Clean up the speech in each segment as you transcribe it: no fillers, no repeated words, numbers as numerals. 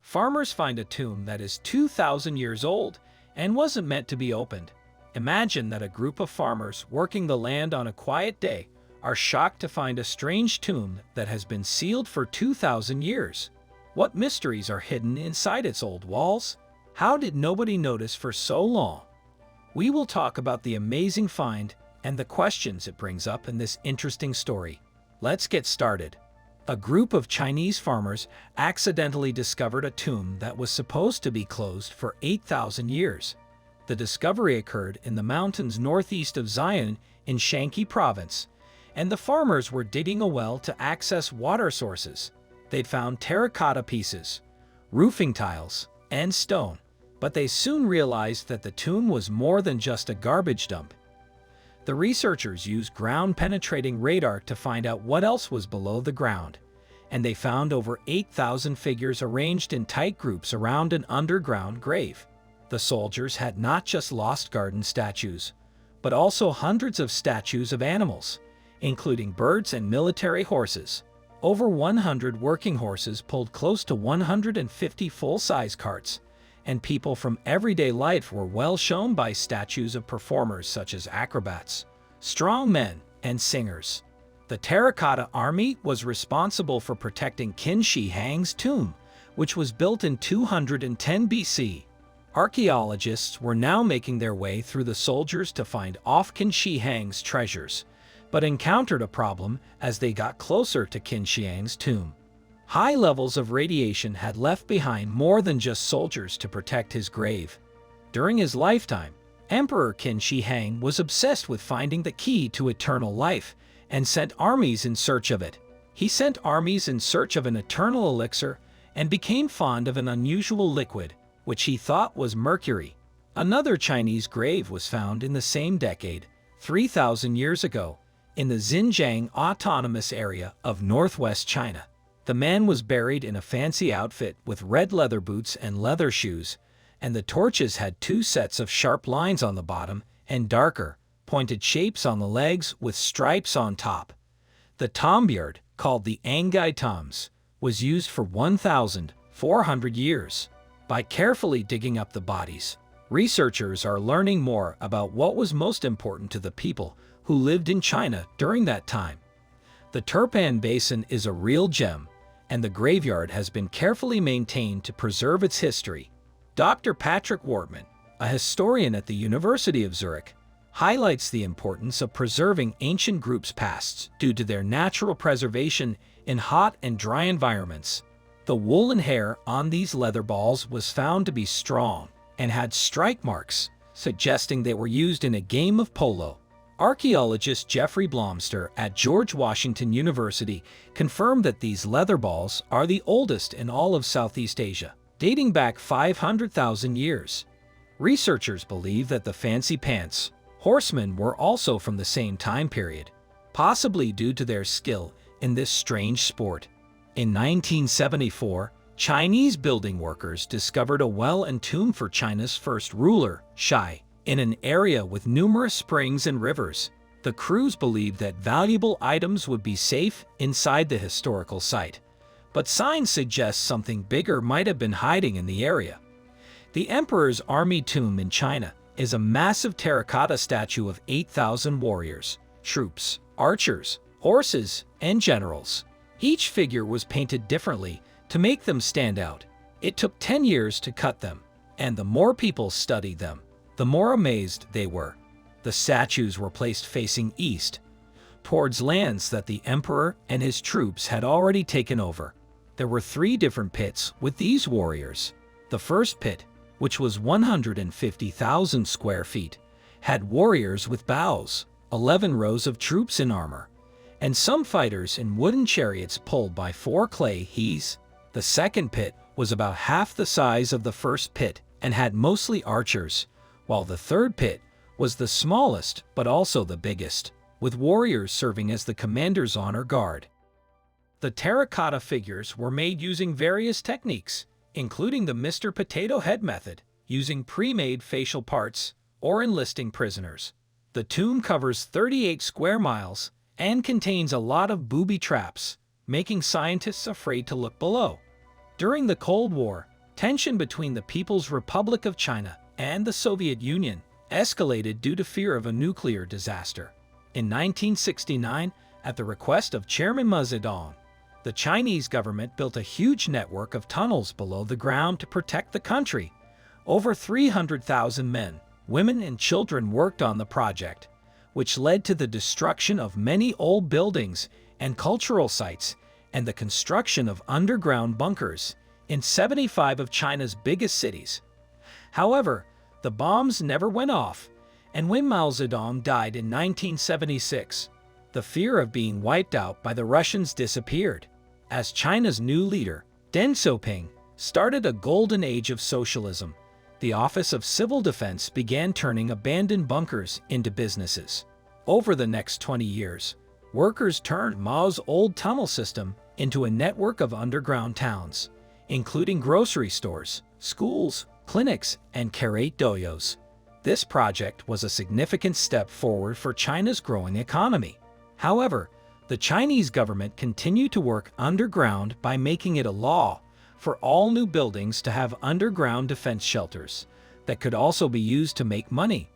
Farmers find a tomb that is 2,000 years old and wasn't meant to be opened. Imagine that a group of farmers working the land on a quiet day are shocked to find a strange tomb that has been sealed for 2,000 years. What mysteries are hidden inside its old walls? How did nobody notice for so long? We will talk about the amazing find and the questions it brings up in this interesting story. Let's get started. A group of Chinese farmers accidentally discovered a tomb that was supposed to be closed for 8,000 years. The discovery occurred in the mountains northeast of Xi'an in Shanxi province, and the farmers were digging a well to access water sources. They'd found terracotta pieces, roofing tiles, and stone, but they soon realized that the tomb was more than just a garbage dump. The researchers used ground-penetrating radar to find out what else was below the ground, and they found over 8,000 figures arranged in tight groups around an underground grave. The soldiers had not just lost garden statues, but also hundreds of statues of animals, including birds and military horses. Over 100 working horses pulled close to 150 full-size carts, and people from everyday life were well shown by statues of performers such as acrobats, strong men, and singers. The Terracotta Army was responsible for protecting Qin Shi Huang's tomb, which was built in 210 BC. Archaeologists were now making their way through the soldiers to find Qin Shi Huang's treasures, but encountered a problem as they got closer to Qin Shi Huang's tomb. High levels of radiation had left behind more than just soldiers to protect his grave. During his lifetime, Emperor Qin Shi Huang was obsessed with finding the key to eternal life and sent armies in search of it. He sent armies in search of an eternal elixir and became fond of an unusual liquid, which he thought was mercury. Another Chinese grave was found in the same decade, 3,000 years ago, in the Xinjiang Autonomous Area of northwest China. The man was buried in a fancy outfit with red leather boots and leather shoes, and the torches had two sets of sharp lines on the bottom and darker, pointed shapes on the legs with stripes on top. The tombyrd, called the Angai tombs, was used for 1,400 years. By carefully digging up the bodies, researchers are learning more about what was most important to the people who lived in China during that time. The Turpan Basin is a real gem, and the graveyard has been carefully maintained to preserve its history. Dr. Patrick Wortman, a historian at the University of Zurich, highlights the importance of preserving ancient groups' pasts due to their natural preservation in hot and dry environments. The woolen hair on these leather balls was found to be strong and had strike marks, suggesting they were used in a game of polo. Archaeologist Jeffrey Blomster at George Washington University confirmed that these leather balls are the oldest in all of Southeast Asia, dating back 500,000 years. Researchers believe that the fancy pants horsemen were also from the same time period, possibly due to their skill in this strange sport. In 1974, Chinese building workers discovered a well and tomb for China's first ruler, Shai, in an area with numerous springs and rivers. The crews believed that valuable items would be safe inside the historical site, but signs suggest something bigger might have been hiding in the area. The Emperor's Army tomb in China is a massive terracotta statue of 8,000 warriors, troops, archers, horses, and generals. Each figure was painted differently to make them stand out. It took 10 years to cut them, and the more people studied them, the more amazed they were. The statues were placed facing east, towards lands that the emperor and his troops had already taken over. There were 3 different pits with these warriors. The first pit, which was 150,000 square feet, had warriors with bows, 11 rows of troops in armor, and some fighters in wooden chariots pulled by 4 clay he's. The second pit was about half the size of the first pit and had mostly archers, while the third pit was the smallest but also the biggest, with warriors serving as the commander's honor guard. The terracotta figures were made using various techniques, including the Mr. Potato Head method, using pre-made facial parts, or enlisting prisoners. The tomb covers 38 square miles and contains a lot of booby traps, making scientists afraid to look below. During the Cold War, Tension between the People's Republic of China and the Soviet Union escalated due to fear of a nuclear disaster. In 1969, at the request of Chairman Mao Zedong, the Chinese government built a huge network of tunnels below the ground to protect the country. Over 300,000 men, women, and children worked on the project, which led to the destruction of many old buildings and cultural sites and the construction of underground bunkers in 75 of China's biggest cities. However, the bombs never went off, and when Mao Zedong died in 1976, the fear of being wiped out by the Russians disappeared. As China's new leader, Deng Xiaoping, started a golden age of socialism, the Office of Civil Defense began turning abandoned bunkers into businesses. Over the next 20 years, workers turned Mao's old tunnel system into a network of underground towns, including grocery stores, schools, clinics, and karate dojos. This project was a significant step forward for China's growing economy. However, the Chinese government continued to work underground by making it a law for all new buildings to have underground defense shelters that could also be used to make money.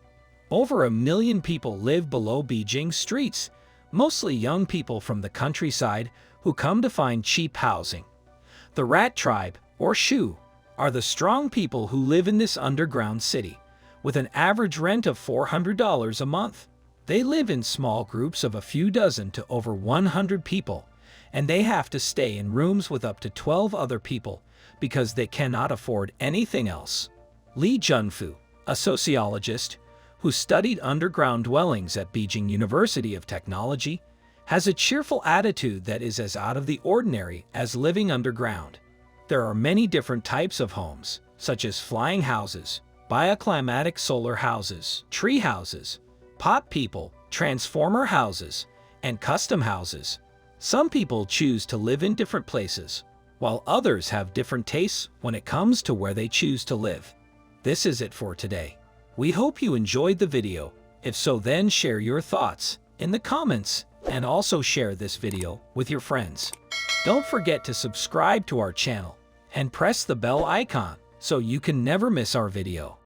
Over 1 million people live below Beijing's streets, mostly young people from the countryside who come to find cheap housing. The Rat Tribe, or Shu, are the strong people who live in this underground city, with an average rent of $400 a month. They live in small groups of a few dozen to over 100 people, and they have to stay in rooms with up to 12 other people because they cannot afford anything else. Li Junfu, a sociologist who studied underground dwellings at Beijing University of Technology, has a cheerful attitude that is as out of the ordinary as living underground. There are many different types of homes, such as flying houses, bioclimatic solar houses, tree houses, pot people, transformer houses, and custom houses. Some people choose to live in different places, while others have different tastes when it comes to where they choose to live. This is it for today. We hope you enjoyed the video. If so, then share your thoughts in the comments and also share this video with your friends. Don't forget to subscribe to our channel and press the bell icon so you can never miss our video.